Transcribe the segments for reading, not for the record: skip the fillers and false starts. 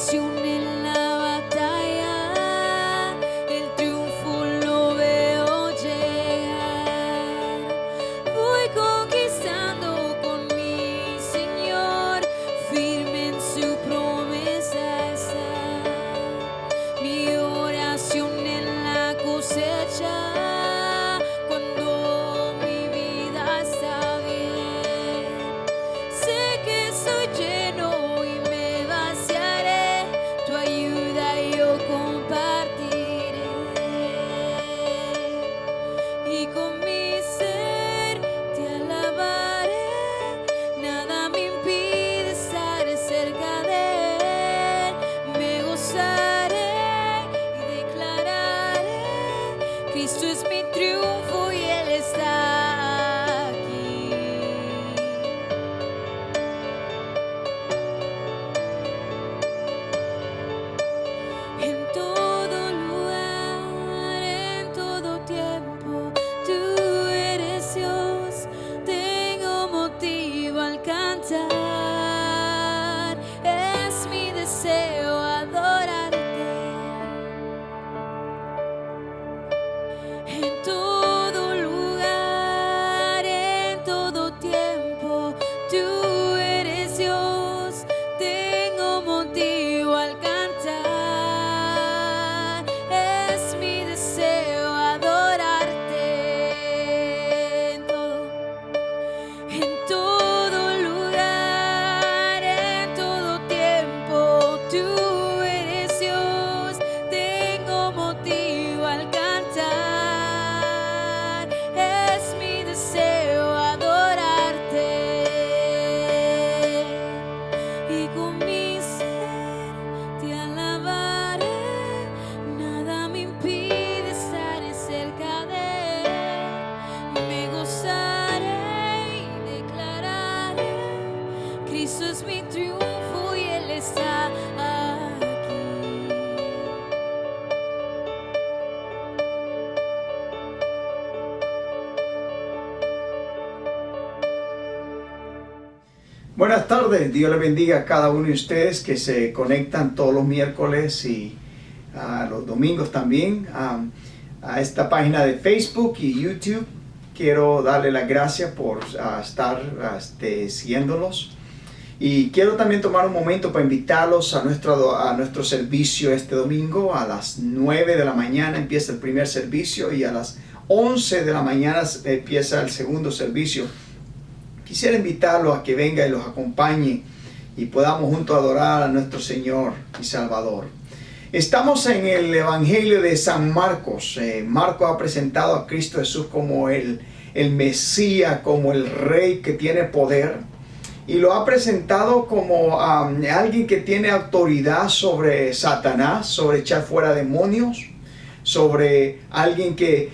oración en la batalla, el triunfo lo veo llegar. Voy conquistando con mi Señor, firme en su promesa está. Mi oración en la cosecha, cuando mi vida está bien. Sé que soy lleno y me vaciaré, tu ayuda yo compartiré. Y con mi ser te alabaré, nada me impide estar cerca de Él. Me gozaré y declararé, Cristo es mi triunfo y Él está aquí. En todo lugar, en todo tiempo, tú eres Dios. Tengo motivo al cantar. Es mi deseo adorarte. En todo lugar, en todo tiempo, tú eres Dios. Tengo motivo al cantar. Es mi deseo adorarte. En todo lugar, en todo tiempo, tú eres Dios. Tengo motivo al cantar. Es mi deseo adorarte. Y con mi ser te alabaré, nada me impide estar cerca de Él. Me gozaré y declararé, Cristo es mi triunfo y Él está aquí. Buenas tardes, Dios les bendiga a cada uno de ustedes que se conectan todos los miércoles y los domingos también a esta página de Facebook y YouTube. Quiero darle las gracias por estar siguiéndolos. Y quiero también tomar un momento para invitarlos a nuestro servicio este domingo. A las 9 de la mañana empieza el primer servicio y a las 11 de la mañana empieza el segundo servicio. Quisiera invitarlos a que venga y los acompañe y podamos juntos adorar a nuestro Señor y Salvador. Estamos en el Evangelio de San Marcos. Marcos ha presentado a Cristo Jesús como el Mesías, como el Rey que tiene poder. Y lo ha presentado como alguien que tiene autoridad sobre Satanás, sobre echar fuera demonios, sobre alguien que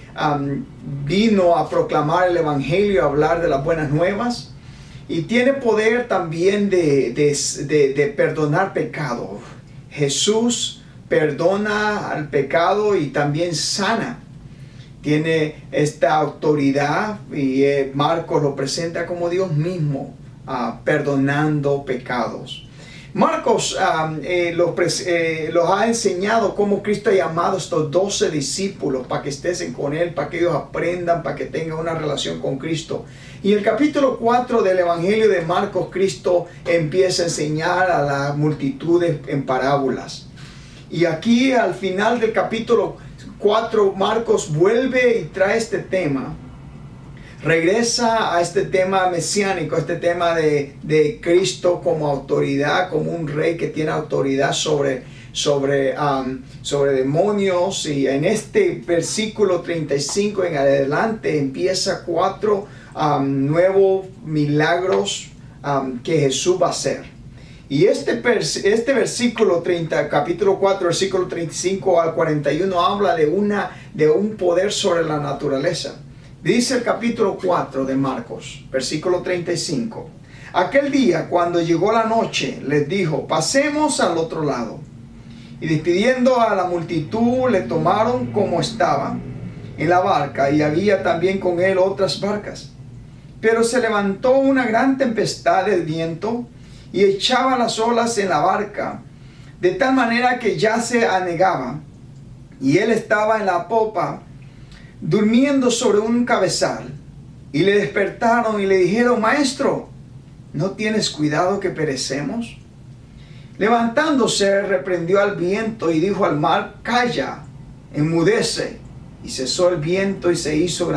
vino a proclamar el Evangelio, a hablar de las buenas nuevas. Y tiene poder también de perdonar pecado. Jesús perdona al pecado y también sana. Tiene esta autoridad y Marcos lo presenta como Dios mismo, perdonando pecados. Marcos los ha enseñado cómo Cristo ha llamado a estos 12 discípulos para que estén con Él, para que ellos aprendan, para que tengan una relación con Cristo. Y en el capítulo 4 del Evangelio de Marcos, Cristo empieza a enseñar a las multitudes en parábolas. Y aquí al final del capítulo 4, Marcos vuelve y trae este tema. Regresa a este tema mesiánico, a este tema de Cristo como autoridad, como un rey que tiene autoridad sobre demonios. Y en este versículo 35 en adelante empieza 4 nuevos milagros que Jesús va a hacer. Y este versículo 30, capítulo 4, versículo 35 al 41 habla de un poder sobre la naturaleza. Dice el capítulo 4 de Marcos, versículo 35. Aquel día, cuando llegó la noche, les dijo: pasemos al otro lado. Y despidiendo a la multitud, le tomaron como estaba en la barca, y había también con él otras barcas. Pero se levantó una gran tempestad de viento y echaba las olas en la barca, de tal manera que ya se anegaba, y él estaba en la popa, durmiendo sobre un cabezal. Y le despertaron y le dijeron: Maestro, ¿no tienes cuidado que perecemos? Levantándose, reprendió al viento y dijo al mar: Calla, enmudece. Y cesó el viento y se hizo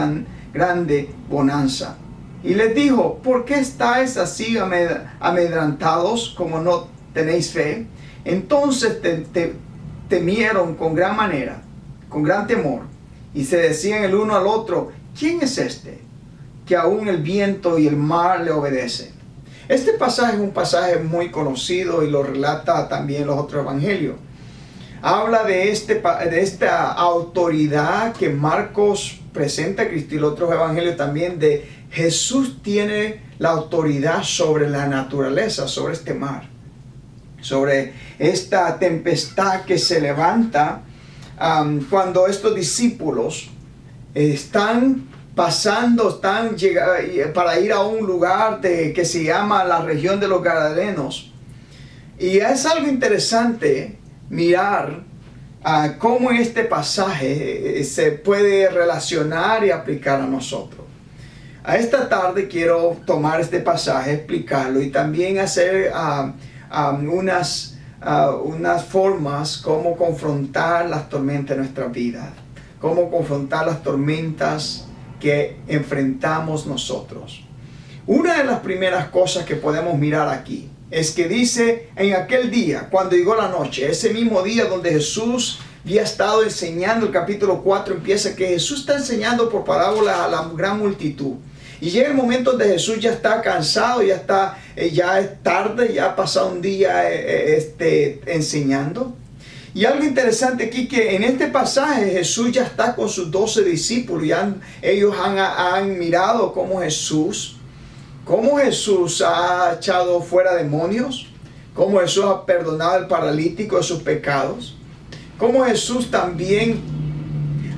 grande bonanza. Y les dijo: ¿por qué estáis así amedrentados, como no tenéis fe? Entonces temieron con gran temor, y se decían el uno al otro: ¿quién es este, que aún el viento y el mar le obedecen? Este pasaje es un pasaje muy conocido y lo relata también los otros evangelios. Habla de esta autoridad que Marcos presenta a Cristo, y los otros evangelios también, de Jesús tiene la autoridad sobre la naturaleza, sobre este mar, sobre esta tempestad que se levanta cuando estos discípulos están pasando, para ir a un lugar que se llama la región de los Gadarenos. Y es algo interesante mirar cómo este pasaje se puede relacionar y aplicar a nosotros. A esta tarde quiero tomar este pasaje, explicarlo y también hacer unas formas cómo confrontar las tormentas de nuestra vida, cómo confrontar las tormentas que enfrentamos nosotros. Una de las primeras cosas que podemos mirar aquí es que dice: en aquel día, cuando llegó la noche, ese mismo día donde Jesús había estado enseñando. El capítulo 4 empieza que Jesús está enseñando por parábola a la gran multitud. Y llega el momento donde Jesús ya está cansado, ya es tarde, ya ha pasado un día enseñando. Y algo interesante aquí, que en este pasaje Jesús ya está con sus 12 discípulos. Ellos han mirado cómo Jesús ha echado fuera demonios, cómo Jesús ha perdonado al paralítico de sus pecados, cómo Jesús también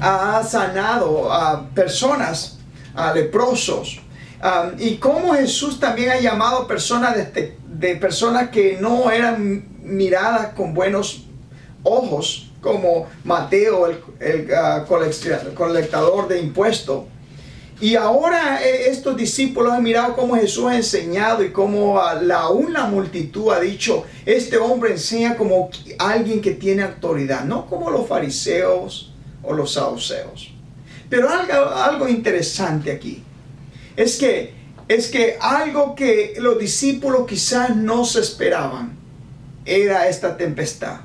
ha sanado a personas, a leprosos, y cómo Jesús también ha llamado personas de personas que no eran miradas con buenos ojos, como Mateo, el colectador de impuestos. Y ahora estos discípulos han mirado cómo Jesús ha enseñado y cómo aún la multitud ha dicho: este hombre enseña como alguien que tiene autoridad, no como los fariseos o los saduceos. Pero algo interesante aquí es que algo que los discípulos quizás no se esperaban era esta tempestad.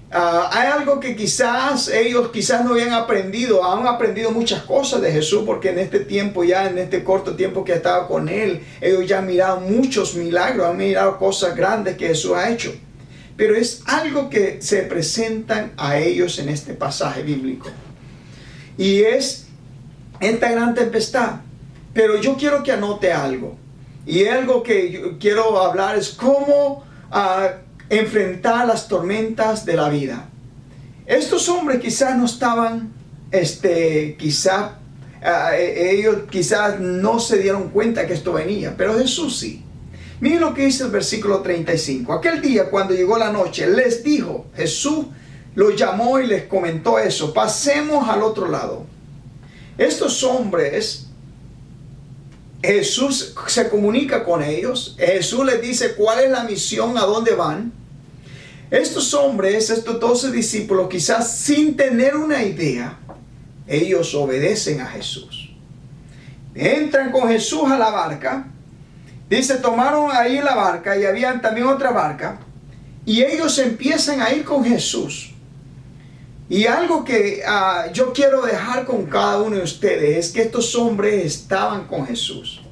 Hay algo que ellos no habían aprendido. Han aprendido muchas cosas de Jesús, porque en este tiempo, en este corto tiempo que estaba con él, ellos ya han mirado muchos milagros, han mirado cosas grandes que Jesús ha hecho. Pero es algo que se presentan a ellos en este pasaje bíblico, y es esta gran tempestad. Pero yo quiero que anote algo, y algo que yo quiero hablar es cómo enfrentar las tormentas de la vida. Estos hombres quizás no estaban, ellos quizás no se dieron cuenta que esto venía, pero Jesús sí. Miren lo que dice el versículo 35. Aquel día, cuando llegó la noche, les dijo, Jesús los llamó y les comentó eso: pasemos al otro lado. Estos hombres, Jesús se comunica con ellos. Jesús les dice cuál es la misión, a dónde van. Estos hombres, estos 12 discípulos, quizás sin tener una idea, ellos obedecen a Jesús. Entran con Jesús a la barca. Dice, tomaron ahí la barca, y había también otra barca, y ellos empiezan a ir con Jesús. Y algo que yo quiero dejar con cada uno de ustedes es que estos hombres estaban con Jesús.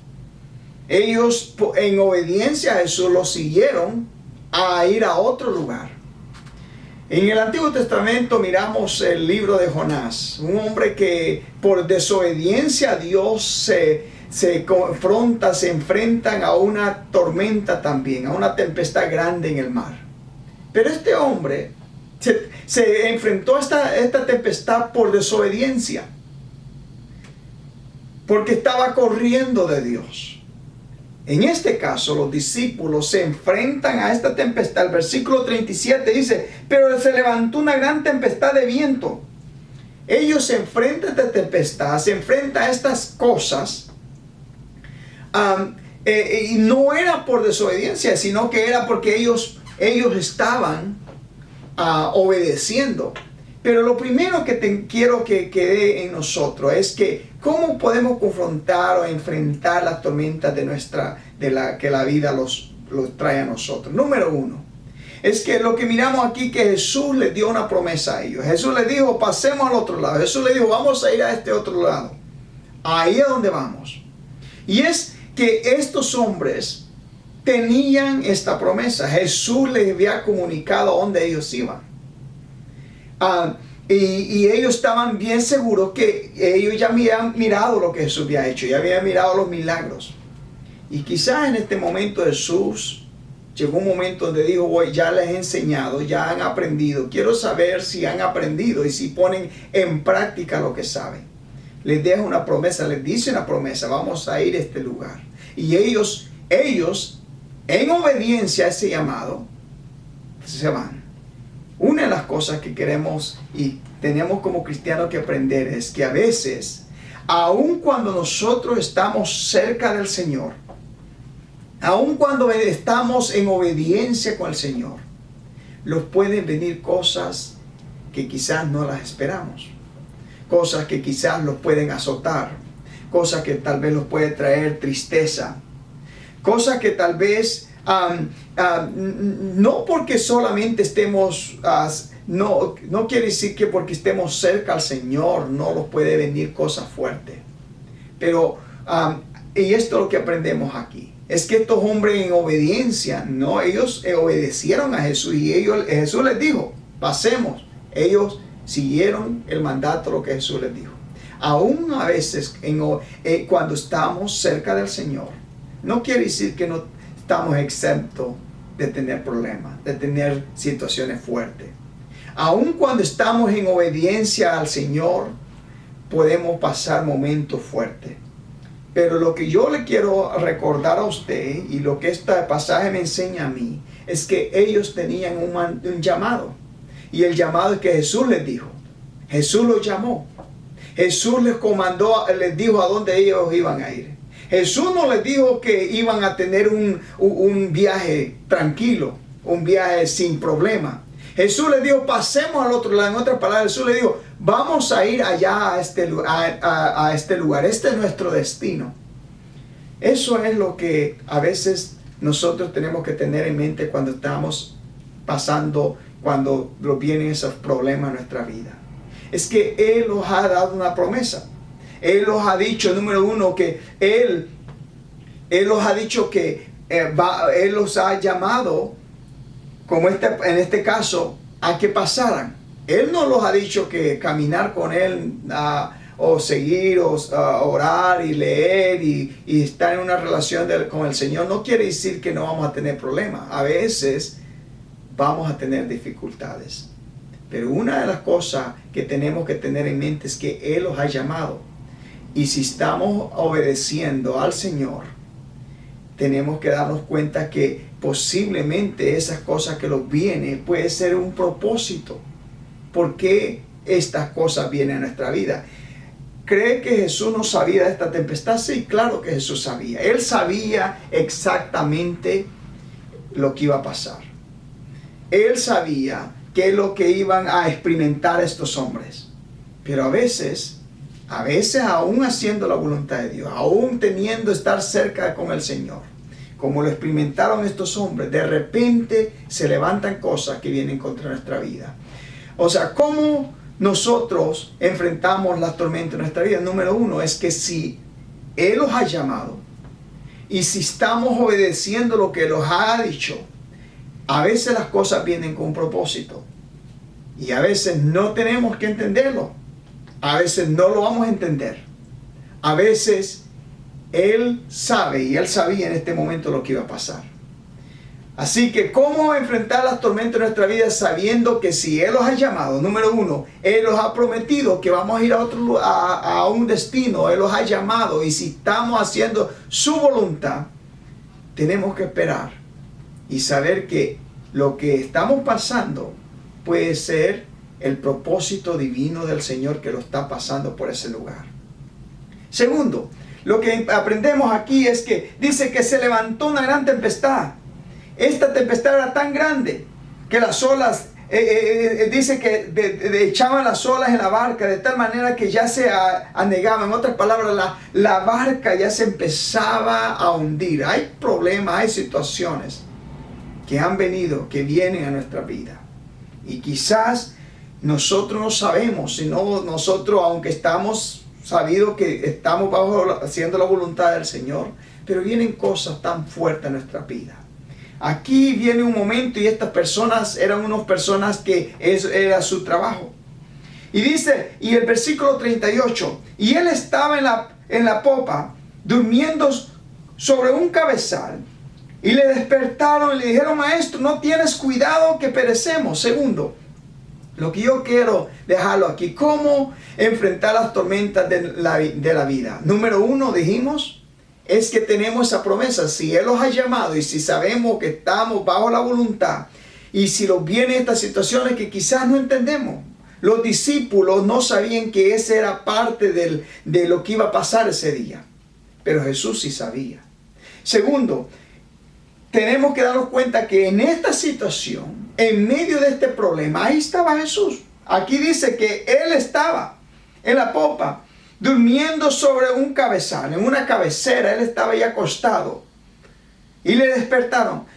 Ellos, en obediencia a Jesús, lo siguieron a ir a otro lugar. En el Antiguo Testamento miramos el libro de Jonás, un hombre que por desobediencia a Dios se enfrentan a una tormenta también, a una tempestad grande en el mar. Pero este hombre se enfrentó a esta tempestad por desobediencia, porque estaba corriendo de Dios. En este caso, los discípulos se enfrentan a esta tempestad. El versículo 37 dice, pero se levantó una gran tempestad de viento. Ellos se enfrentan a esta tempestad, se enfrentan a estas cosas. Y no era por desobediencia, sino que era porque ellos estaban obedeciendo. Pero lo primero que quiero que quede en nosotros es que cómo podemos confrontar o enfrentar las tormentas que la vida los trae a nosotros. Número uno, es que lo que miramos aquí, que Jesús les dio una promesa a ellos. Jesús les dijo, pasemos al otro lado. Jesús les dijo, vamos a ir a este otro lado. Ahí es donde vamos. Y es que estos hombres tenían esta promesa. Jesús les había comunicado a dónde ellos iban. Y ellos estaban bien seguros que ellos ya habían mirado lo que Jesús había hecho, ya habían mirado los milagros. Y quizás en este momento Jesús llegó un momento donde dijo, ya les he enseñado, ya han aprendido, quiero saber si han aprendido y si ponen en práctica lo que saben. Les deja una promesa, les dice una promesa, vamos a ir a este lugar. Y ellos en obediencia a ese llamado, se van. Una de las cosas que queremos y tenemos como cristianos que aprender es que a veces, aun cuando nosotros estamos cerca del Señor, aun cuando estamos en obediencia con el Señor, nos pueden venir cosas que quizás no las esperamos, cosas que quizás los pueden azotar, cosas que tal vez los puede traer tristeza, cosas que tal vez no porque solamente estemos, no quiere decir que porque estemos cerca al Señor no nos puede venir cosas fuertes. Pero, y esto es lo que aprendemos aquí, es que estos hombres en obediencia, no, ellos obedecieron a Jesús y Jesús les dijo, pasemos. Ellos siguieron el mandato, lo que Jesús les dijo. Aún a veces, cuando estamos cerca del Señor, no quiere decir que no estamos exentos de tener problemas, de tener situaciones fuertes. Aun cuando estamos en obediencia al Señor, podemos pasar momentos fuertes. Pero lo que yo le quiero recordar a usted, y lo que este pasaje me enseña a mí, es que ellos tenían un llamado. Y el llamado es que Jesús les dijo. Jesús los llamó. Jesús les comandó, les dijo a dónde ellos iban a ir. Jesús no les dijo que iban a tener un viaje tranquilo, un viaje sin problema. Jesús les dijo, pasemos al otro lado. En otras palabras, Jesús les dijo, vamos a ir allá a este lugar. Este es nuestro destino. Eso es lo que a veces nosotros tenemos que tener en mente cuando estamos pasando, cuando vienen esos problemas en nuestra vida. Es que Él nos ha dado una promesa. Él los ha dicho, número uno, que Él los ha dicho que Él los ha llamado, como en este caso, a que pasaran. Él no los ha dicho que caminar con Él o seguir o orar y leer y estar en una relación con el Señor no quiere decir que no vamos a tener problemas. A veces vamos a tener dificultades. Pero una de las cosas que tenemos que tener en mente es que Él los ha llamado. Y si estamos obedeciendo al Señor, tenemos que darnos cuenta que posiblemente esas cosas que nos vienen puede ser un propósito. ¿Por qué estas cosas vienen a nuestra vida? ¿Cree que Jesús no sabía de esta tempestad? Sí, claro que Jesús sabía. Él sabía exactamente lo que iba a pasar. Él sabía qué es lo que iban a experimentar estos hombres. Pero a veces aún haciendo la voluntad de Dios, aún teniendo estar cerca con el Señor, como lo experimentaron estos hombres, de repente se levantan cosas que vienen contra nuestra vida. O sea, ¿cómo nosotros enfrentamos las tormentas de nuestra vida? Número uno es que si Él los ha llamado y si estamos obedeciendo lo que los ha dicho, a veces las cosas vienen con un propósito y a veces no tenemos que entenderlo. A veces no lo vamos a entender. A veces Él sabe y Él sabía en este momento lo que iba a pasar. Así que, ¿cómo enfrentar las tormentas de nuestra vida sabiendo que si Él los ha llamado? Número uno, Él los ha prometido que vamos a ir a un destino. Él los ha llamado y si estamos haciendo su voluntad, tenemos que esperar y saber que lo que estamos pasando puede ser el propósito divino del Señor que lo está pasando por ese lugar. Segundo, lo que aprendemos aquí es que dice que se levantó una gran tempestad. Esta tempestad era tan grande que las olas, dice que echaban las olas en la barca de tal manera que ya se anegaban. En otras palabras, la barca ya se empezaba a hundir. Hay problemas, hay situaciones que han venido, que vienen a nuestra vida. Y quizás nosotros no sabemos, sino nosotros, aunque estamos sabido que estamos haciendo la voluntad del Señor, pero vienen cosas tan fuertes en nuestra vida. Aquí viene un momento y estas personas eran unas personas que eso era su trabajo. Y dice, y el versículo 38, y él estaba en la popa, durmiendo sobre un cabezal, y le despertaron y le dijeron: maestro, ¿no tienes cuidado que perecemos? Segundo, lo que yo quiero dejarlo aquí, ¿cómo enfrentar las tormentas de la vida? Número uno, dijimos, es que tenemos esa promesa. Si Él los ha llamado y si sabemos que estamos bajo la voluntad, y si nos vienen estas situaciones que quizás no entendemos. Los discípulos no sabían que esa era parte de lo que iba a pasar ese día, pero Jesús sí sabía. Segundo, tenemos que darnos cuenta que en esta situación, en medio de este problema, ahí estaba Jesús. Aquí dice que Él estaba en la popa, durmiendo sobre un cabezal, en una cabecera. Él estaba ahí acostado y le despertaron.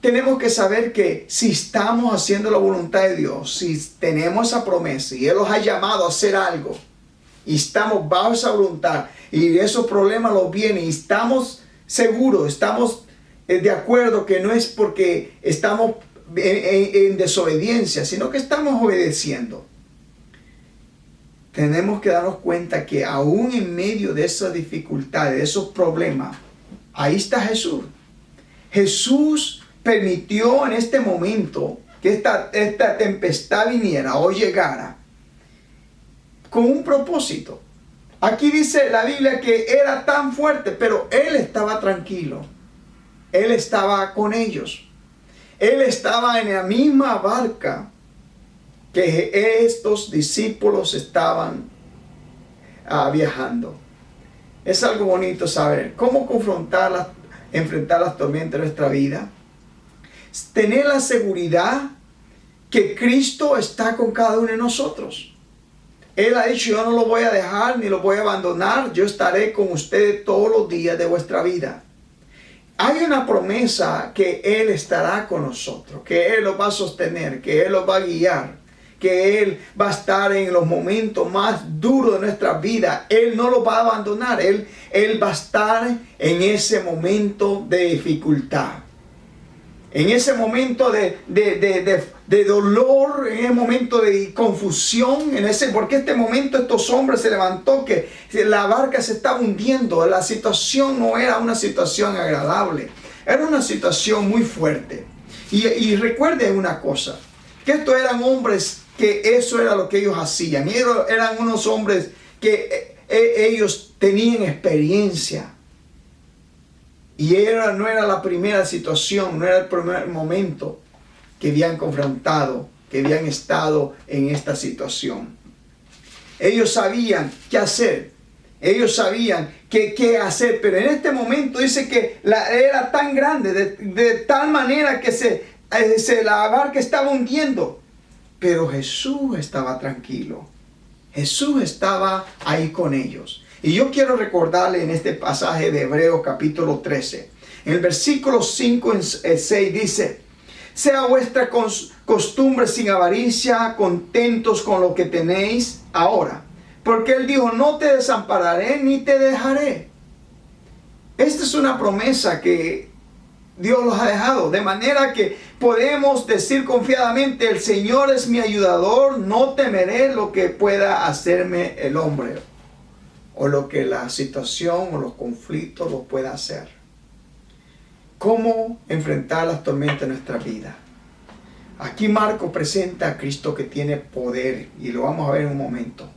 Tenemos que saber que si estamos haciendo la voluntad de Dios, si tenemos esa promesa y Él los ha llamado a hacer algo y estamos bajo esa voluntad y esos problemas los vienen y estamos seguros, estamos de acuerdo que no es porque estamos en desobediencia, sino que estamos obedeciendo. Tenemos que darnos cuenta que aún en medio de esas dificultades, de esos problemas, ahí está Jesús. Jesús permitió en este momento que esta tempestad viniera o llegara con un propósito. Aquí dice la Biblia que era tan fuerte, pero Él estaba tranquilo. Él estaba con ellos. Él estaba en la misma barca que estos discípulos estaban viajando. Es algo bonito saber cómo enfrentar las tormentas de nuestra vida. Tener la seguridad que Cristo está con cada uno de nosotros. Él ha dicho: yo no lo voy a dejar ni lo voy a abandonar. Yo estaré con ustedes todos los días de vuestra vida. Hay una promesa que Él estará con nosotros, que Él los va a sostener, que Él los va a guiar, que Él va a estar en los momentos más duros de nuestra vida. Él no los va a abandonar. Él va a estar en ese momento de dificultad, en ese momento de dolor, en ese momento de confusión, porque este momento estos hombres se levantó, que la barca se estaba hundiendo. La situación no era una situación agradable, era una situación muy fuerte. Y recuerden una cosa, que estos eran hombres que eso era lo que ellos hacían. Eran unos hombres que ellos tenían experiencia. Y no era la primera situación, no era el primer momento que habían confrontado, que habían estado en esta situación. Ellos sabían qué hacer, ellos sabían qué hacer, pero en este momento dice que era tan grande, de tal manera que la barca estaba hundiendo. Pero Jesús estaba tranquilo, Jesús estaba ahí con ellos. Y yo quiero recordarle en este pasaje de Hebreos capítulo 13, en el versículo 5 y 6 dice: sea vuestra costumbre sin avaricia, contentos con lo que tenéis ahora, porque Él dijo: no te desampararé ni te dejaré. Esta es una promesa que Dios los ha dejado, de manera que podemos decir confiadamente: el Señor es mi ayudador, no temeré lo que pueda hacerme el hombre, o lo que la situación o los conflictos los pueda hacer. ¿Cómo enfrentar las tormentas de nuestra vida? Aquí Marcos presenta a Cristo que tiene poder, y lo vamos a ver en un momento.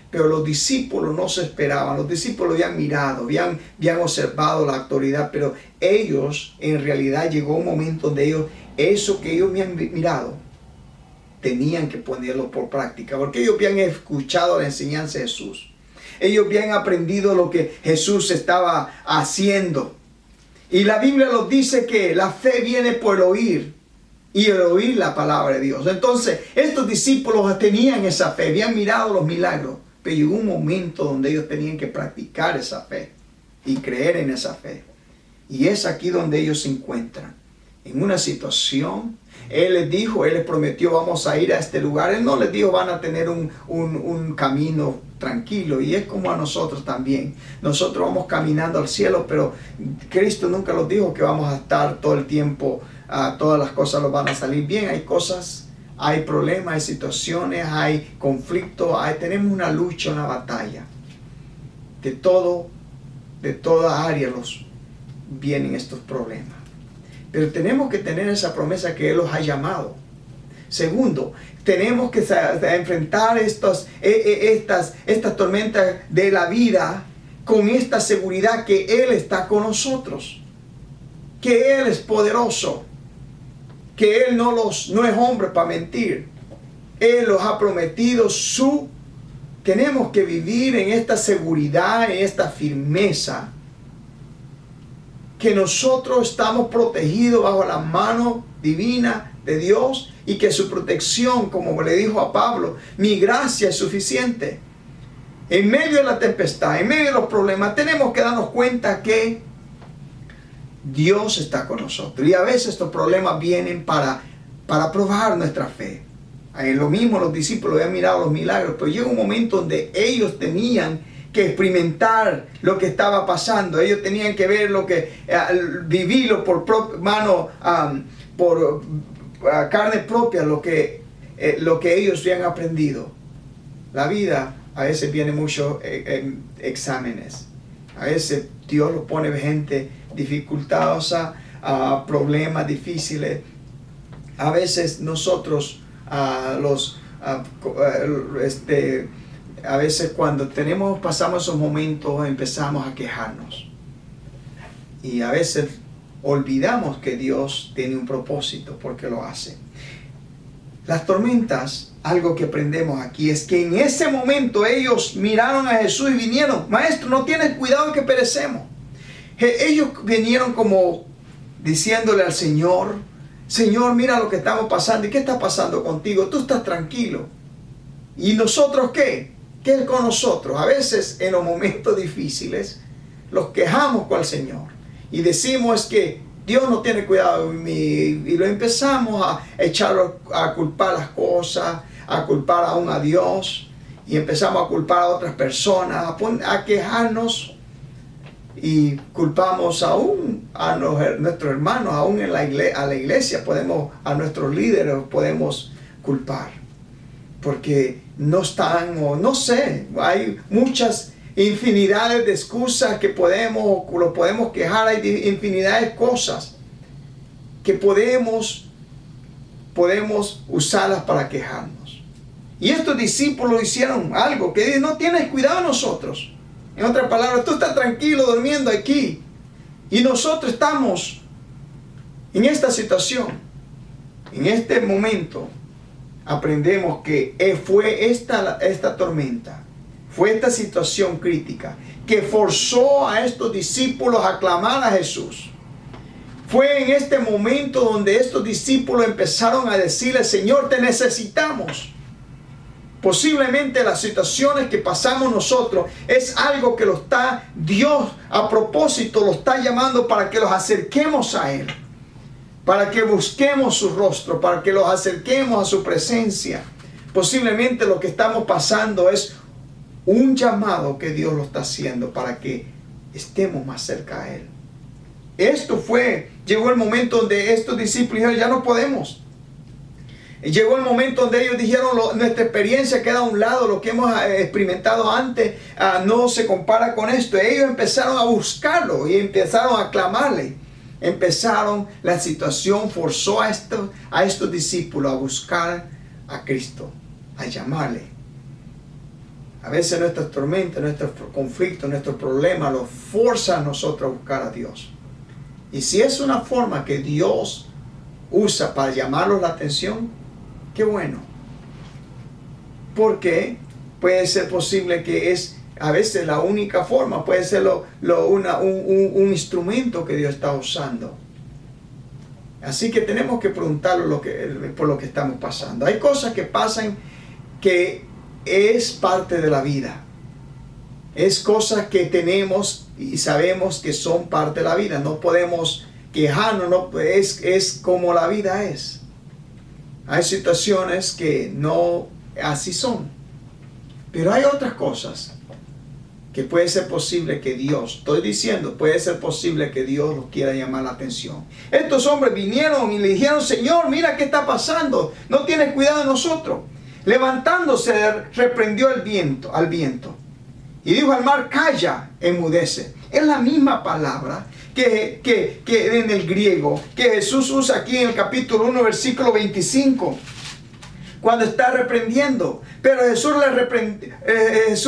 Pero los discípulos no se esperaban. Los discípulos habían mirado, habían observado la autoridad, pero ellos, en realidad, llegó un momento donde eso que ellos habían mirado, tenían que ponerlo por práctica, porque ellos habían escuchado la enseñanza de Jesús. Ellos habían aprendido lo que Jesús estaba haciendo. Y la Biblia nos dice que la fe viene por el oír, y el oír la palabra de Dios. Entonces, estos discípulos tenían esa fe, habían mirado los milagros, pero llegó un momento donde ellos tenían que practicar esa fe y creer en esa fe. Y es aquí donde ellos se encuentran, en una situación. Él les prometió, vamos a ir a este lugar. Él no les dijo, van a tener un camino tranquilo. Y es como a nosotros también. Nosotros vamos caminando al cielo, pero Cristo nunca nos dijo que vamos a estar todo el tiempo, todas las cosas nos van a salir bien. Hay cosas, hay problemas, hay situaciones, hay conflictos, tenemos una lucha, una batalla. De toda área vienen estos problemas. Pero tenemos que tener esa promesa que Él los ha llamado. Segundo, tenemos que enfrentar estas tormentas de la vida con esta seguridad que Él está con nosotros. Que Él es poderoso. Que Él no es hombre para mentir. Él los ha prometido Tenemos que vivir en esta seguridad, en esta firmeza, que nosotros estamos protegidos bajo la mano divina de Dios y que su protección, como le dijo a Pablo, mi gracia es suficiente. En medio de la tempestad, en medio de los problemas, tenemos que darnos cuenta que Dios está con nosotros. Y a veces estos problemas vienen para probar nuestra fe. Lo mismo los discípulos habían mirado los milagros, pero llega un momento donde ellos tenían que experimentar lo que estaba pasando. Ellos tenían que ver vivirlo por carne propia, lo que ellos habían aprendido. La vida a veces viene muchos exámenes. A veces Dios los pone gente dificultosa, problemas difíciles. A veces nosotros a veces cuando pasamos esos momentos empezamos a quejarnos. Y a veces olvidamos que Dios tiene un propósito porque lo hace. Las tormentas, algo que aprendemos aquí es que en ese momento ellos miraron a Jesús y vinieron, Maestro, no tienes cuidado que perecemos. Ellos vinieron como diciéndole al Señor, Señor, mira lo que estamos pasando. ¿Y qué está pasando contigo? Tú estás tranquilo. ¿Y nosotros qué? ¿Qué es con nosotros? A veces en los momentos difíciles los quejamos con el Señor y decimos que Dios no tiene cuidado de mí, y lo empezamos a a culpar las cosas, a culpar aún a Dios, y empezamos a culpar a otras personas, a quejarnos, y culpamos aún a nuestros hermanos, aún a la iglesia, a nuestros líderes podemos culpar, porque no están, o no sé, hay muchas infinidades de excusas que lo podemos quejar, hay infinidades de cosas que podemos usarlas para quejarnos. Y estos discípulos hicieron algo que dice, no tienes cuidado de nosotros. En otras palabras, tú estás tranquilo durmiendo aquí y nosotros estamos en esta situación. En este momento aprendemos que fue esta tormenta, fue esta situación crítica que forzó a estos discípulos a clamar a Jesús. Fue en este momento donde estos discípulos empezaron a decirle, Señor, te necesitamos. Posiblemente las situaciones que pasamos nosotros es algo que Dios a propósito lo está llamando para que los acerquemos a Él, para que busquemos su rostro, para que los acerquemos a su presencia. Posiblemente lo que estamos pasando es un llamado que Dios lo está haciendo para que estemos más cerca a Él. Llegó el momento donde estos discípulos dijeron, ya no podemos. Llegó el momento donde ellos dijeron, nuestra experiencia queda a un lado, lo que hemos experimentado antes no se compara con esto. Ellos empezaron a buscarlo y empezaron a clamarle. La situación forzó a estos discípulos a buscar a Cristo, a llamarle. A veces nuestras tormentas, nuestros conflictos, nuestros problemas los forzan a nosotros a buscar a Dios. Y si es una forma que Dios usa para llamarnos la atención, qué bueno. Porque puede ser posible que es a veces la única forma, puede ser un instrumento que Dios está usando. Así que tenemos que preguntarlo por lo que estamos pasando. Hay cosas que pasan que es parte de la vida. Es cosas que tenemos y sabemos que son parte de la vida. No podemos quejarnos, no, es como la vida es. Hay situaciones que no así son. Pero hay otras cosas que puede ser posible que Dios, estoy diciendo, puede ser posible que Dios los quiera llamar la atención. Estos hombres vinieron y le dijeron, Señor, mira qué está pasando, no tienes cuidado de nosotros. Levantándose, reprendió al viento y dijo al mar, calla, enmudece. Es la misma palabra que en el griego que Jesús usa aquí en el capítulo 1, versículo 25. Cuando está reprendiendo, pero Jesús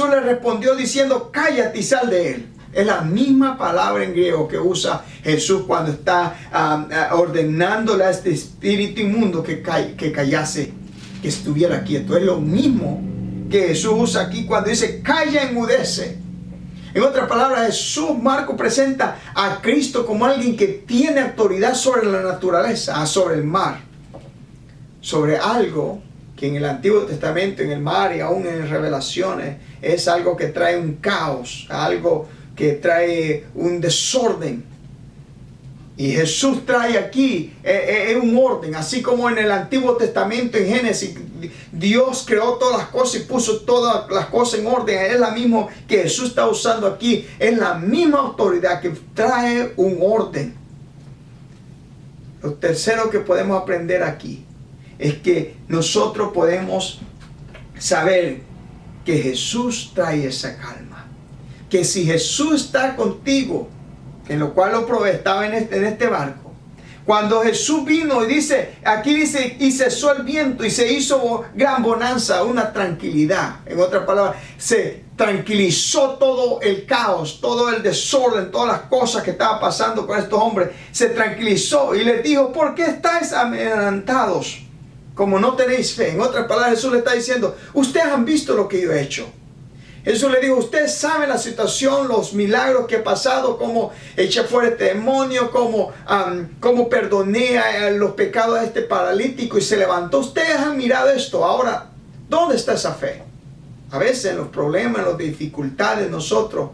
le respondió diciendo, cállate y sal de él. Es la misma palabra en griego que usa Jesús cuando está ordenándole a este espíritu inmundo que callase, que estuviera quieto. Es lo mismo que Jesús usa aquí cuando dice, calla, enmudece. En otras palabras, Marco presenta a Cristo como alguien que tiene autoridad sobre la naturaleza, sobre el mar, sobre algo que en el Antiguo Testamento, en el mar y aún en Revelaciones, es algo que trae un caos, algo que trae un desorden. Y Jesús trae aquí un orden, así como en el Antiguo Testamento, en Génesis, Dios creó todas las cosas y puso todas las cosas en orden. Es la misma que Jesús está usando aquí, es la misma autoridad que trae un orden. Lo tercero que podemos aprender aquí es que nosotros podemos saber que Jesús trae esa calma. Que si Jesús está contigo, en lo cual lo probé, estaba en este barco. Cuando Jesús vino y dice, aquí dice, y cesó el viento y se hizo gran bonanza, una tranquilidad. En otras palabras, se tranquilizó todo el caos, todo el desorden, todas las cosas que estaban pasando con estos hombres. Se tranquilizó y les dijo, ¿por qué estáis amedrentados? Como no tenéis fe. En otras palabras, Jesús le está diciendo, ustedes han visto lo que yo he hecho. Jesús le dijo, ustedes saben la situación, los milagros que he pasado, cómo eché fuera este demonio, cómo perdoné los pecados de este paralítico y se levantó. Ustedes han mirado esto. Ahora, ¿dónde está esa fe? A veces en los problemas, en las dificultades, nosotros,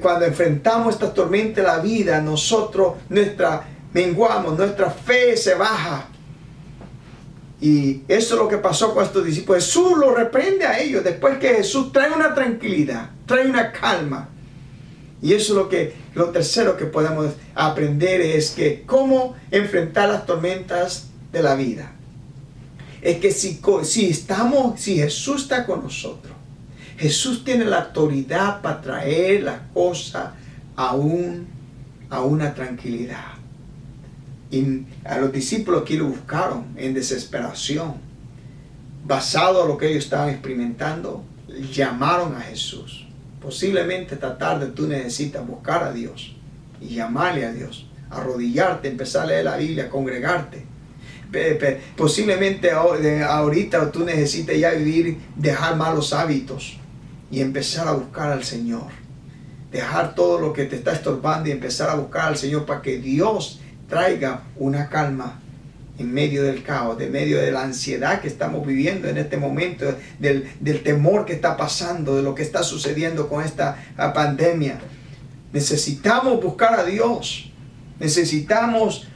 cuando enfrentamos esta tormenta de la vida, nosotros menguamos, nuestra fe se baja. Y eso es lo que pasó con estos discípulos. Jesús lo reprende a ellos después que Jesús trae una tranquilidad, trae una calma. Y eso es lo tercero que podemos aprender, es que cómo enfrentar las tormentas de la vida. Es que si Jesús está con nosotros, Jesús tiene la autoridad para traer las cosas a una tranquilidad. Y a los discípulos que lo buscaron en desesperación, basado en lo que ellos estaban experimentando, llamaron a Jesús. Posiblemente esta tarde tú necesitas buscar a Dios y llamarle a Dios, arrodillarte, empezar a leer la Biblia, congregarte. Posiblemente ahorita tú necesitas ya dejar malos hábitos y empezar a buscar al Señor. Dejar todo lo que te está estorbando y empezar a buscar al Señor para que Dios traiga una calma en medio del caos, en medio de la ansiedad que estamos viviendo en este momento, del temor que está pasando, de lo que está sucediendo con esta pandemia. Necesitamos buscar a Dios. Necesitamos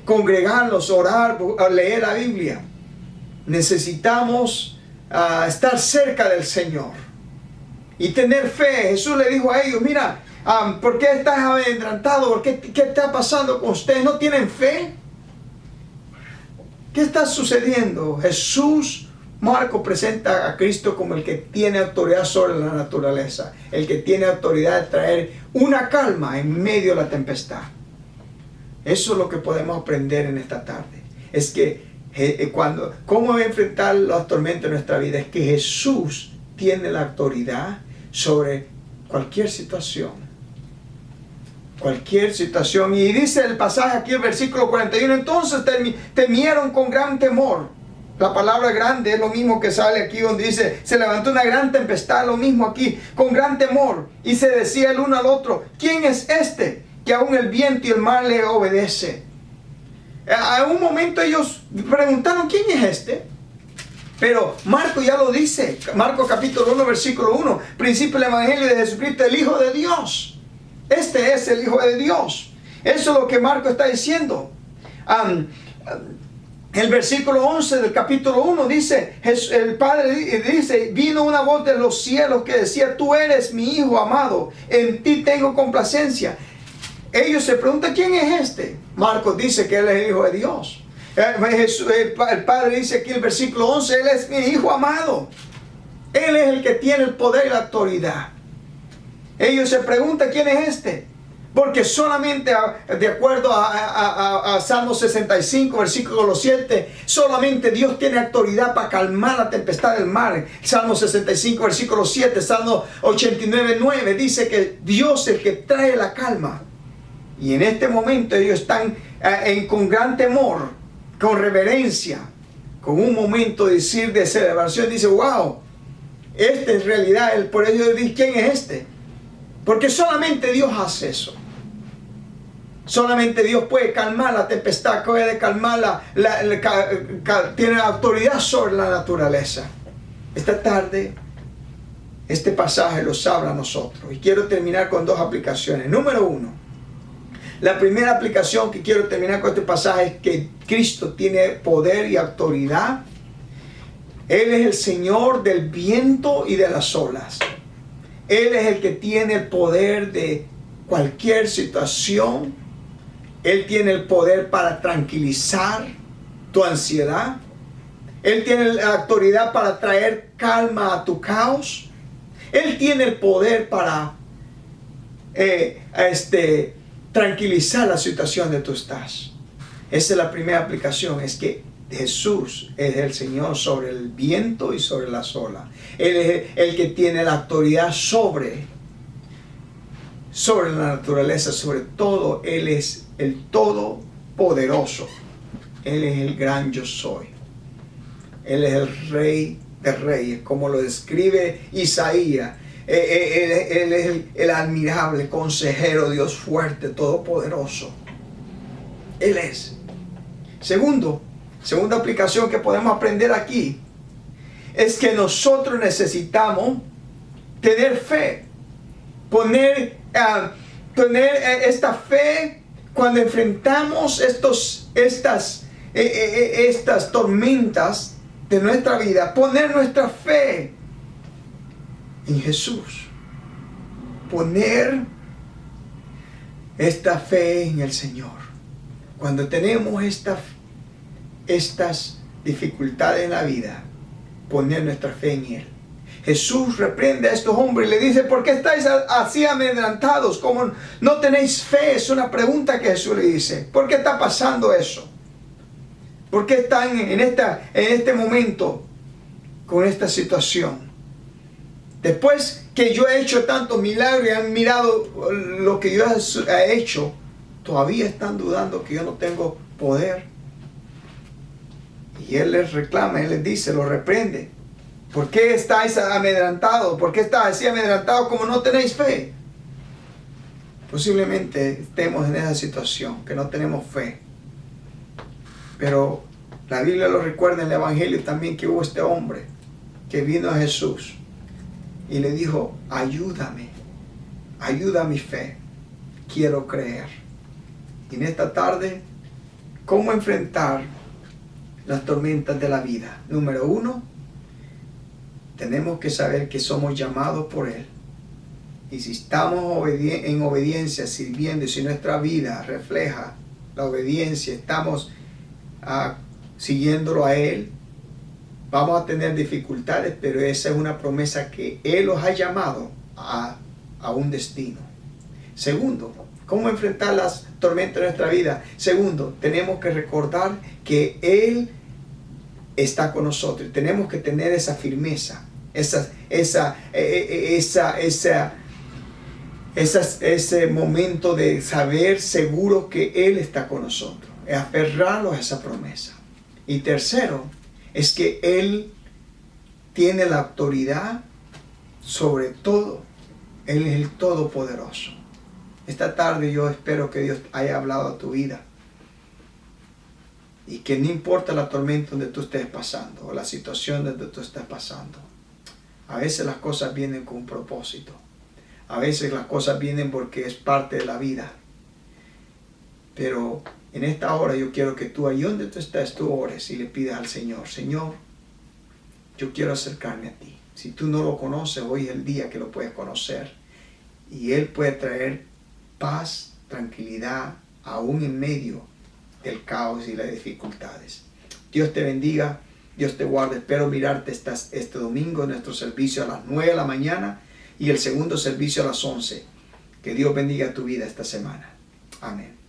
congregarnos, orar, leer la Biblia. Necesitamos estar cerca del Señor y tener fe. Jesús le dijo a ellos, mira, ¿por qué estás amedrentado? ¿Qué está pasando con ustedes? ¿No tienen fe? ¿Qué está sucediendo? Marco presenta a Cristo como el que tiene autoridad sobre la naturaleza, el que tiene autoridad de traer una calma en medio de la tempestad. Eso es lo que podemos aprender en esta tarde. Es que ¿Cómo enfrentar las tormentas de nuestra vida? Es que Jesús tiene la autoridad sobre cualquier situación. Cualquier situación. Y dice el pasaje aquí, el versículo 41, entonces temieron con gran temor. La palabra grande es lo mismo que sale aquí donde dice, se levantó una gran tempestad, lo mismo aquí, con gran temor. Y se decía el uno al otro, ¿quién es este que aún el viento y el mar le obedece? A un momento ellos preguntaron, ¿quién es este? Pero Marco ya lo dice, Marco capítulo 1, versículo 1, principio del Evangelio de Jesucristo, el Hijo de Dios. Este es el Hijo de Dios. Eso es lo que Marco está diciendo. El versículo 11 del capítulo 1 dice, el Padre dice, vino una voz de los cielos que decía, tú eres mi Hijo amado, en ti tengo complacencia. Ellos se preguntan, ¿quién es este? Marcos dice que él es el Hijo de Dios. El Padre dice aquí en el versículo 11, él es mi Hijo amado. Él es el que tiene el poder y la autoridad. Ellos se preguntan, ¿quién es este? Porque solamente de acuerdo a Salmo 65, versículo 7, solamente Dios tiene autoridad para calmar la tempestad del mar. Salmo 65, versículo 7, Salmo 89, 9, dice que Dios es el que trae la calma. Y en este momento ellos están con gran temor, con reverencia, con un momento de celebración. Dice, wow, este en realidad, por ello dice, ¿quién es este? Porque solamente Dios hace eso. Solamente Dios puede calmar la tempestad, puede calmar tiene autoridad sobre la naturaleza. Esta tarde, este pasaje nos habla a nosotros. Y quiero terminar con dos aplicaciones. Número uno, la primera aplicación que quiero terminar con este pasaje es que Cristo tiene poder y autoridad. Él es el Señor del viento y de las olas. Él es el que tiene el poder de cualquier situación. Él tiene el poder para tranquilizar tu ansiedad. Él tiene la autoridad para traer calma a tu caos. Él tiene el poder para tranquilizar la situación de tú estás. Esa es la primera aplicación, es que Jesús es el Señor sobre el viento y sobre las olas. Él es el que tiene la autoridad sobre la naturaleza, sobre todo. Él es el Todopoderoso. Él es el gran yo soy. Él es el Rey de Reyes, como lo describe Isaías. Él es el admirable consejero, Dios fuerte, todopoderoso. Él es. Segunda aplicación que podemos aprender aquí es que nosotros necesitamos tener fe, poner esta fe cuando enfrentamos estas tormentas de nuestra vida, poner nuestra fe en Jesús, poner esta fe en el Señor. Cuando tenemos estas dificultades en la vida, poner nuestra fe en Él. Jesús reprende a estos hombres y le dice, ¿por qué estáis así amedrentados? ¿Cómo no tenéis fe? Es una pregunta que Jesús le dice. ¿Por qué está pasando eso? ¿Por qué están en este momento con esta situación? Después que yo he hecho tantos milagros y han mirado lo que yo he hecho, todavía están dudando que yo no tengo poder. Y Él les reclama, Él les dice, lo reprende. ¿Por qué estáis amedrentados? ¿Por qué estáis así amedrentados como no tenéis fe? Posiblemente estemos en esa situación, que no tenemos fe. Pero la Biblia lo recuerda en el Evangelio también, que hubo este hombre que vino a Jesús y le dijo, ayúdame, ayuda a mi fe, quiero creer. Y en esta tarde, ¿cómo enfrentar las tormentas de la vida? Número uno, tenemos que saber que somos llamados por Él. Y si estamos en obediencia, sirviendo, y si nuestra vida refleja la obediencia, estamos siguiéndolo a Él, vamos a tener dificultades, pero esa es una promesa que Él los ha llamado a un destino. Segundo, ¿cómo enfrentar las tormentas de nuestra vida? Segundo, tenemos que recordar que Él está con nosotros. Tenemos que tener esa firmeza, ese momento de saber seguro que Él está con nosotros, es aferrarnos a esa promesa. Y tercero, es que Él tiene la autoridad sobre todo. Él es el Todopoderoso. Esta tarde yo espero que Dios haya hablado a tu vida. Y que no importa la tormenta donde tú estés pasando, o la situación donde tú estás pasando. A veces las cosas vienen con un propósito. A veces las cosas vienen porque es parte de la vida. Pero en esta hora yo quiero que tú, ahí donde tú estás, tú ores y le pidas al Señor: Señor, yo quiero acercarme a ti. Si tú no lo conoces, hoy es el día que lo puedes conocer. Y Él puede traer paz, tranquilidad, aún en medio del caos y las dificultades. Dios te bendiga, Dios te guarde. Espero mirarte este domingo en nuestro servicio a las 9 de la mañana y el segundo servicio a las 11. Que Dios bendiga tu vida esta semana. Amén.